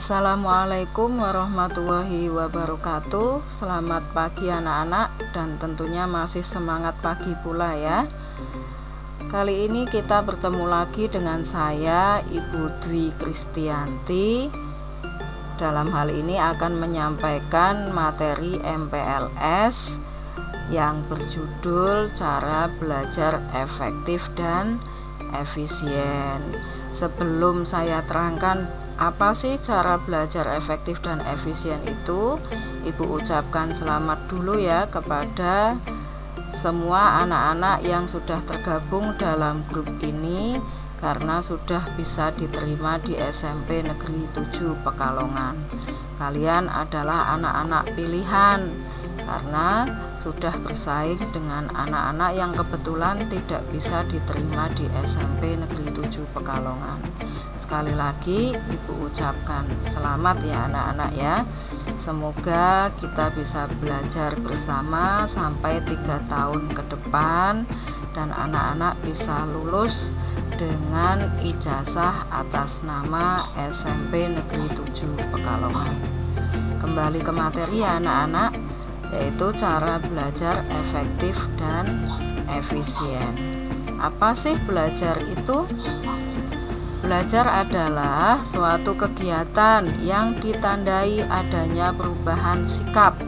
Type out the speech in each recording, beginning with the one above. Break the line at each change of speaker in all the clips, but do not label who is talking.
Assalamualaikum warahmatullahi wabarakatuh. Selamat pagi anak-anak, dan tentunya masih semangat pagi pula ya. Kali ini kita bertemu lagi dengan saya, Ibu Dwi Kristianti. Dalam hal ini akan menyampaikan materi MPLS yang berjudul Cara Belajar Efektif dan Efisien. Sebelum saya terangkan apa sih cara belajar efektif dan efisien itu, Ibu ucapkan selamat dulu ya kepada semua anak-anak yang sudah tergabung dalam grup ini, karena sudah bisa diterima di SMP Negeri 7 Pekalongan. Kalian adalah anak-anak pilihan karena sudah bersaing dengan anak-anak yang kebetulan tidak bisa diterima di SMP Negeri 7 Pekalongan. Sekali lagi Ibu ucapkan selamat ya anak-anak ya. Semoga kita bisa belajar bersama sampai 3 tahun ke depan, dan anak-anak bisa lulus dengan ijazah atas nama SMP Negeri 7 Pekalongan. Kembali ke materi ya anak-anak, yaitu cara belajar efektif dan efisien. Apa sih belajar itu? Belajar adalah suatu kegiatan yang ditandai adanya perubahan sikap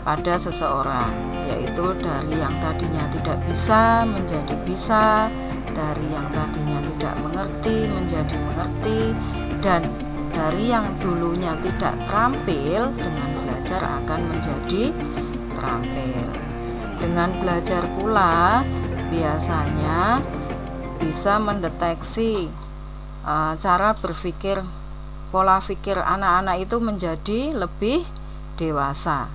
pada seseorang, yaitu dari yang tadinya tidak bisa menjadi bisa, dari yang tadinya tidak mengerti menjadi mengerti, dan dari yang dulunya tidak terampil dengan belajar akan menjadi terampil. Dengan belajar pula biasanya bisa mendeteksi cara berpikir, pola pikir anak-anak itu menjadi lebih dewasa.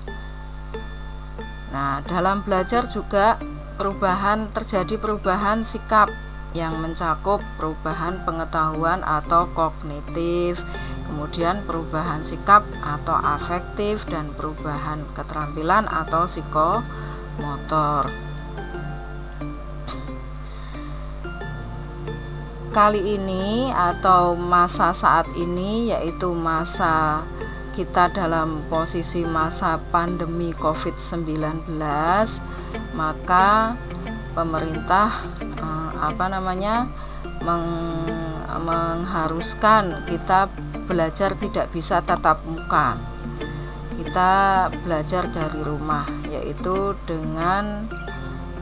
Nah, dalam belajar juga terjadi perubahan sikap yang mencakup perubahan pengetahuan atau kognitif, kemudian perubahan sikap atau afektif, dan perubahan keterampilan atau psikomotor. Kali ini atau masa saat ini, yaitu masa kita dalam posisi masa pandemi COVID-19, maka pemerintah mengharuskan kita belajar tidak bisa tatap muka. Kita belajar dari rumah, yaitu dengan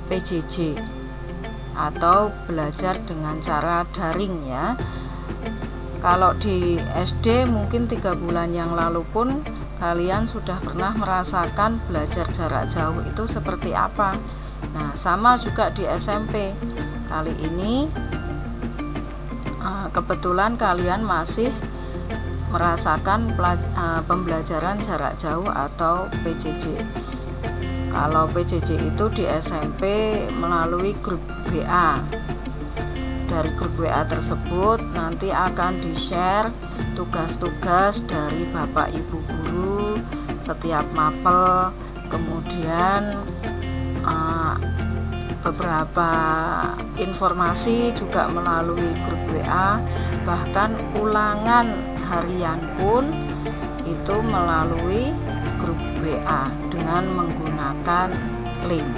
PJJ atau belajar dengan cara daring ya. Kalau di SD mungkin 3 bulan yang lalu pun kalian sudah pernah merasakan belajar jarak jauh itu seperti apa. Nah, sama juga di SMP. Kali ini kebetulan kalian masih merasakan pembelajaran jarak jauh atau PJJ. Kalau PJJ itu di SMP melalui grup WA. Dari grup WA tersebut nanti akan di-share tugas-tugas dari Bapak Ibu guru setiap mapel, kemudian beberapa informasi juga melalui grup WA, bahkan ulangan harian pun itu melalui grup WA dengan menggunakan link.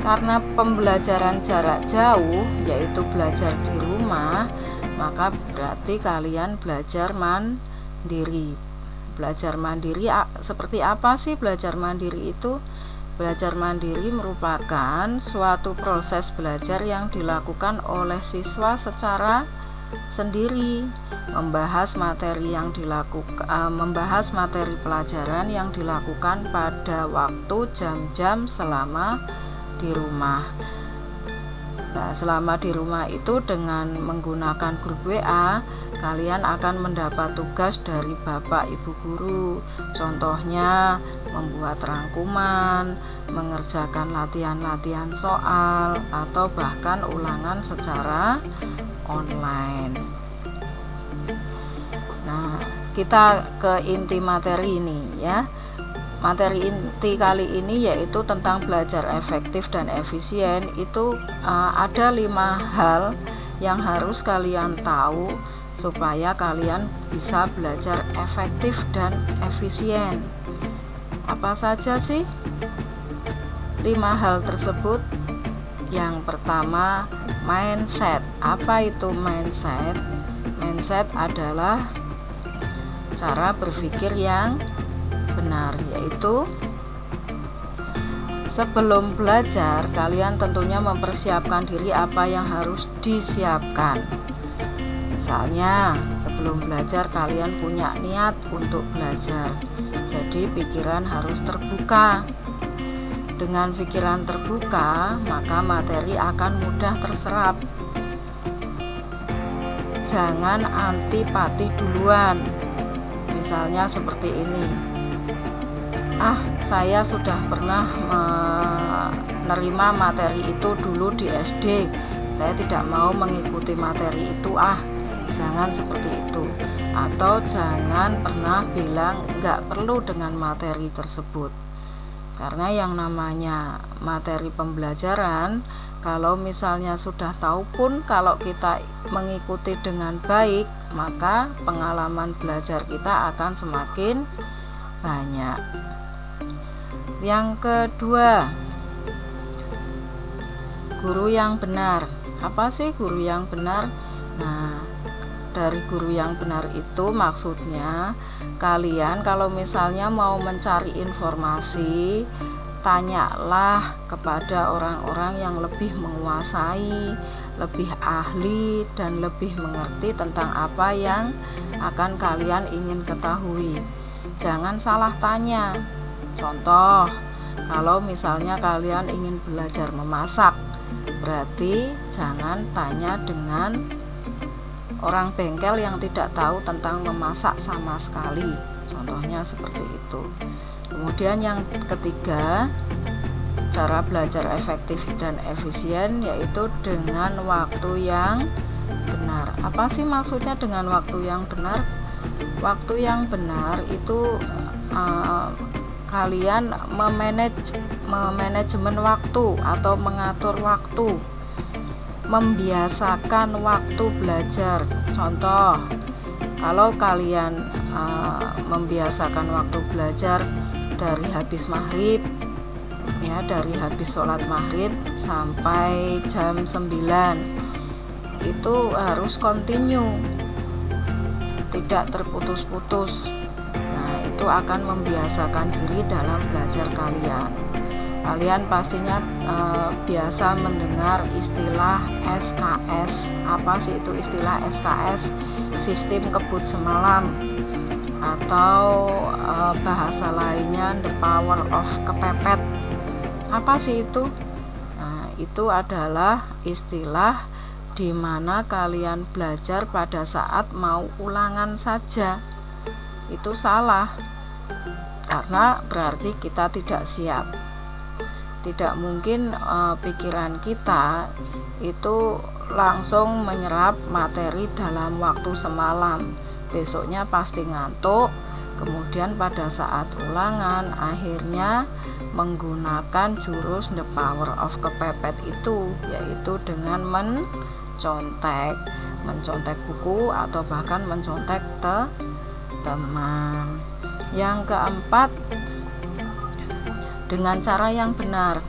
Karena pembelajaran jarak jauh, yaitu belajar di rumah, maka berarti kalian belajar mandiri. Belajar mandiri seperti apa sih belajar mandiri itu? Belajar mandiri merupakan suatu proses belajar yang dilakukan oleh siswa secara sendiri, membahas materi pelajaran yang dilakukan pada waktu jam-jam selama di rumah. Nah, selama di rumah itu dengan menggunakan grup WA, kalian akan mendapat tugas dari Bapak Ibu guru. Contohnya membuat rangkuman, mengerjakan latihan-latihan soal, atau bahkan ulangan secara online. Nah, kita ke inti materi ini ya. Materi inti kali ini yaitu tentang belajar efektif dan efisien. Itu ada 5 hal yang harus kalian tahu supaya kalian bisa belajar efektif dan efisien. Apa saja sih 5 hal tersebut? Yang pertama, mindset. Apa itu mindset? Mindset adalah cara berpikir yang benar, yaitu sebelum belajar kalian tentunya mempersiapkan diri apa yang harus disiapkan. Misalnya sebelum belajar kalian punya niat untuk belajar, jadi pikiran harus terbuka. Dengan pikiran terbuka maka materi akan mudah terserap. Jangan antipati duluan. Misalnya seperti ini, saya sudah pernah menerima materi itu dulu di SD, saya tidak mau mengikuti materi itu. Jangan seperti itu. Atau jangan pernah bilang nggak perlu dengan materi tersebut, karena yang namanya materi pembelajaran, kalau misalnya sudah tahu pun kalau kita mengikuti dengan baik, maka pengalaman belajar kita akan semakin banyak. Yang kedua, guru yang benar. Apa sih guru yang benar? Nah, dari guru yang benar itu maksudnya kalian kalau misalnya mau mencari informasi, tanyalah kepada orang-orang yang lebih menguasai, lebih ahli, dan lebih mengerti tentang apa yang akan kalian ingin ketahui. Jangan salah tanya. Contoh, kalau misalnya kalian ingin belajar memasak, berarti jangan tanya dengan orang bengkel yang tidak tahu tentang memasak sama sekali. Contohnya seperti itu. Kemudian yang ketiga, cara belajar efektif dan efisien yaitu dengan waktu yang benar. Apa sih maksudnya dengan waktu yang benar? Waktu yang benar itu kalian memanajemen waktu atau mengatur waktu, membiasakan waktu belajar. Contoh, kalau kalian membiasakan waktu belajar dari habis maghrib, ya, dari habis sholat maghrib sampai jam 9, itu harus continue, tidak terputus-putus. Nah, itu akan membiasakan diri dalam belajar kalian. Kalian pastinya biasa mendengar istilah SKS. Apa sih itu istilah SKS? Sistem kebut semalam, atau bahasa lainnya the power of kepepet. Apa sih itu? Nah, itu adalah istilah di mana kalian belajar pada saat mau ulangan saja. Itu salah, karena berarti kita tidak siap. Tidak mungkin pikiran kita itu langsung menyerap materi dalam waktu semalam. Besoknya pasti ngantuk, kemudian pada saat ulangan akhirnya menggunakan jurus the power of kepepet itu, yaitu dengan mencontek buku atau bahkan mencontek teman. Yang keempat, dengan cara yang benar.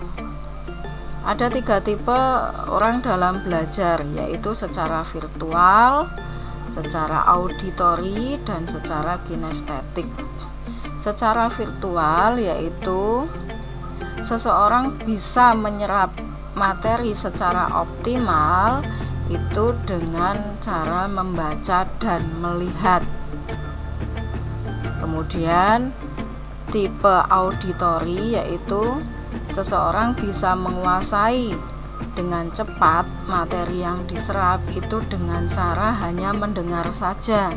Ada 3 tipe orang dalam belajar, yaitu secara virtual, secara auditori, dan secara kinestetik. Secara virtual yaitu seseorang bisa menyerap materi secara optimal itu dengan cara membaca dan melihat. Kemudian tipe auditori yaitu seseorang bisa menguasai dengan cepat materi yang diserap itu dengan cara hanya mendengar saja.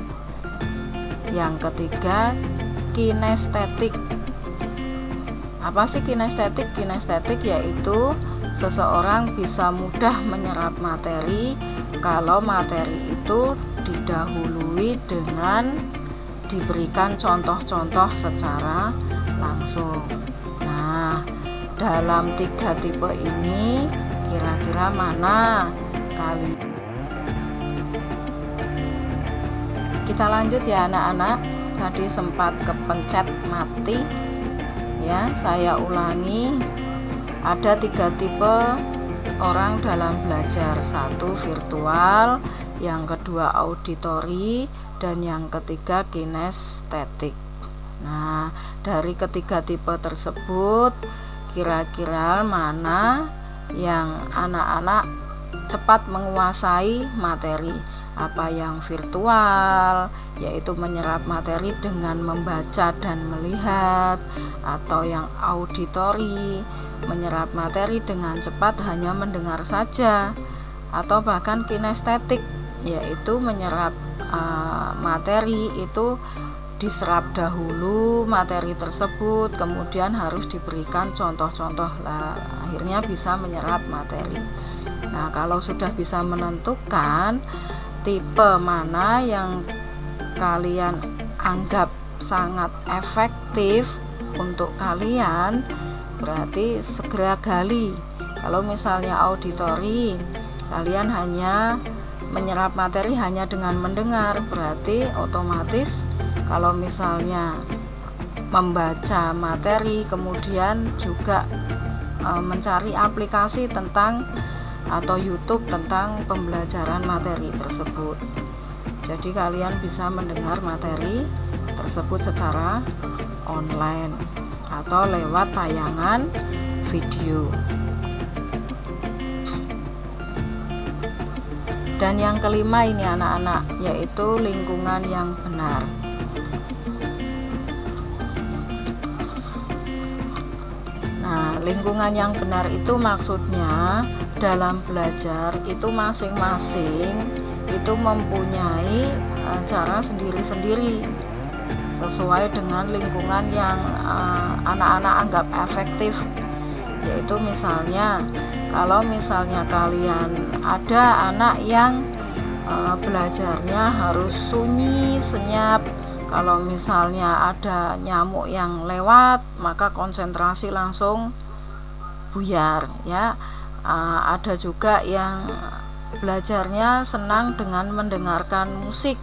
Yang ketiga, kinestetik. Apa sih kinestetik? Kinestetik yaitu seseorang bisa mudah menyerap materi kalau materi itu didahului dengan diberikan contoh-contoh secara langsung. Nah, dalam 3 tipe ini kira-kira mana Kita lanjut ya anak-anak. Tadi sempat kepencet mati ya, saya ulangi. Ada 3 tipe orang dalam belajar. 1 virtual, yang kedua auditori, dan yang ketiga kinestetik. Nah, dari ketiga tipe tersebut kira-kira mana yang anak-anak cepat menguasai materi? Apa yang virtual, yaitu menyerap materi dengan membaca dan melihat, atau yang auditori, menyerap materi dengan cepat hanya mendengar saja, atau bahkan kinestetik, yaitu menyerap materi itu diserap dahulu materi tersebut, kemudian harus diberikan contoh-contoh, akhirnya bisa menyerap materi. Nah, kalau sudah bisa menentukan tipe mana yang kalian anggap sangat efektif untuk kalian, berarti segera gali. Kalau misalnya auditori, kalian hanya menyerap materi hanya dengan mendengar, berarti otomatis kalau misalnya membaca materi kemudian juga mencari aplikasi tentang atau YouTube tentang pembelajaran materi tersebut. Jadi kalian bisa mendengar materi tersebut secara online atau lewat tayangan video. Dan yang kelima ini anak-anak, yaitu lingkungan yang benar. Nah, lingkungan yang benar itu maksudnya dalam belajar itu masing-masing itu mempunyai cara sendiri-sendiri sesuai dengan lingkungan yang anak-anak anggap efektif. Yaitu misalnya, kalau misalnya kalian ada anak yang belajarnya harus sunyi, senyap, kalau misalnya ada nyamuk yang lewat maka konsentrasi langsung buyar ya. Ada juga yang belajarnya senang dengan mendengarkan musik.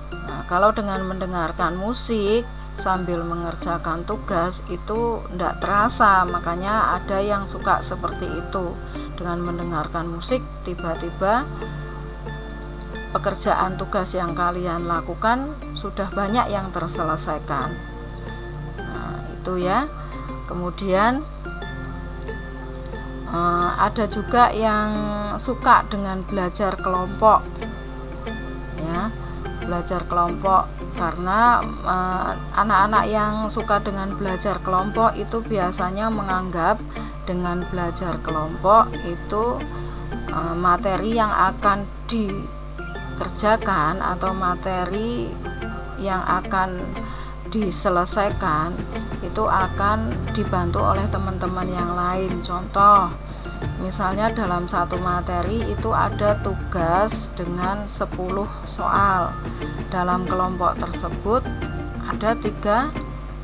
Nah, kalau dengan mendengarkan musik sambil mengerjakan tugas itu tidak terasa, makanya ada yang suka seperti itu. Dengan mendengarkan musik, tiba-tiba pekerjaan tugas yang kalian lakukan sudah banyak yang terselesaikan. Nah, itu ya. Kemudian ada juga yang suka dengan belajar kelompok ya, belajar kelompok, karena anak-anak yang suka dengan belajar kelompok itu biasanya menganggap dengan belajar kelompok itu materi yang akan dikerjakan atau materi yang akan diselesaikan itu akan dibantu oleh teman-teman yang lain. Contoh, misalnya dalam satu materi itu ada tugas dengan 10 soal. Dalam kelompok tersebut ada 3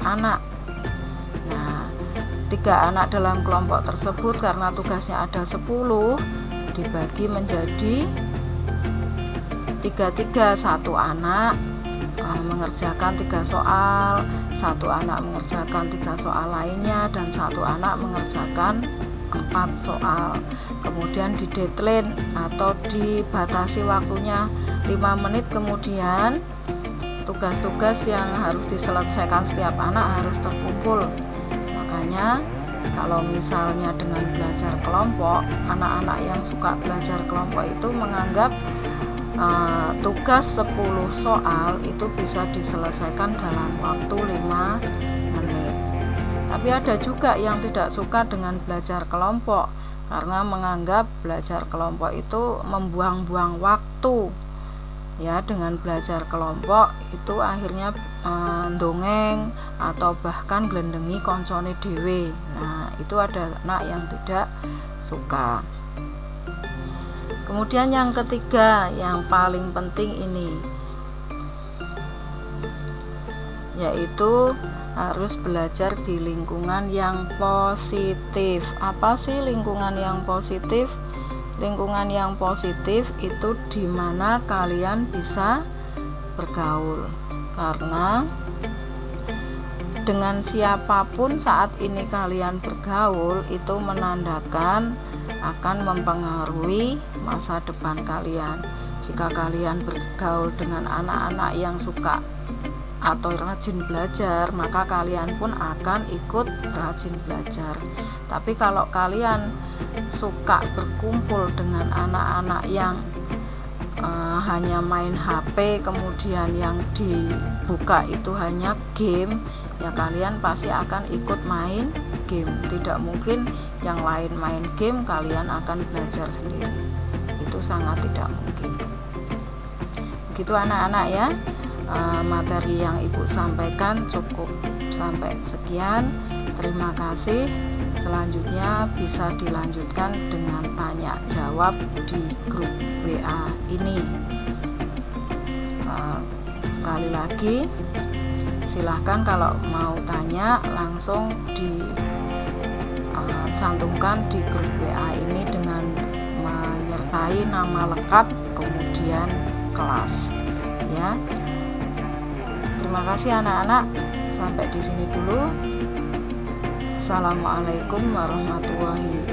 anak. Nah, 3 anak dalam kelompok tersebut karena tugasnya ada 10 dibagi menjadi 3-3, 1 anak mengerjakan 3 soal, 1 anak mengerjakan 3 soal lainnya, dan 1 anak mengerjakan 4 soal. Kemudian di deadline atau dibatasi waktunya 5 menit, kemudian tugas-tugas yang harus diselesaikan setiap anak harus terkumpul. Makanya kalau misalnya dengan belajar kelompok, anak-anak yang suka belajar kelompok itu menganggap tugas 10 soal itu bisa diselesaikan dalam waktu 5 menit. Tapi ada juga yang tidak suka dengan belajar kelompok karena menganggap belajar kelompok itu membuang-buang waktu ya. Dengan belajar kelompok itu akhirnya dongeng atau bahkan glendengi koncone dhewe. Nah, itu ada anak yang tidak suka. Kemudian yang ketiga, yang paling penting ini, yaitu harus belajar di lingkungan yang positif. Apa sih lingkungan yang positif? Lingkungan yang positif itu dimana kalian bisa bergaul, karena dengan siapapun saat ini kalian bergaul itu menandakan akan mempengaruhi masa depan kalian. Jika kalian bergaul dengan anak-anak yang suka atau rajin belajar, maka kalian pun akan ikut rajin belajar. Tapi kalau kalian suka berkumpul dengan anak-anak yang hanya main HP, kemudian yang dibuka itu hanya game, ya kalian pasti akan ikut main game. Tidak mungkin yang lain main game kalian akan belajar sendiri, itu sangat tidak mungkin. Begitu anak-anak ya, materi yang ibu sampaikan cukup sampai sekian. Terima kasih. Selanjutnya bisa dilanjutkan dengan tanya jawab di grup WA ini. Sekali lagi, silahkan kalau mau tanya langsung dicantumkan di grup WA ini dengan menyertai nama lengkap kemudian kelas ya. Terima kasih anak-anak, sampai di sini dulu. Assalamualaikum warahmatullahi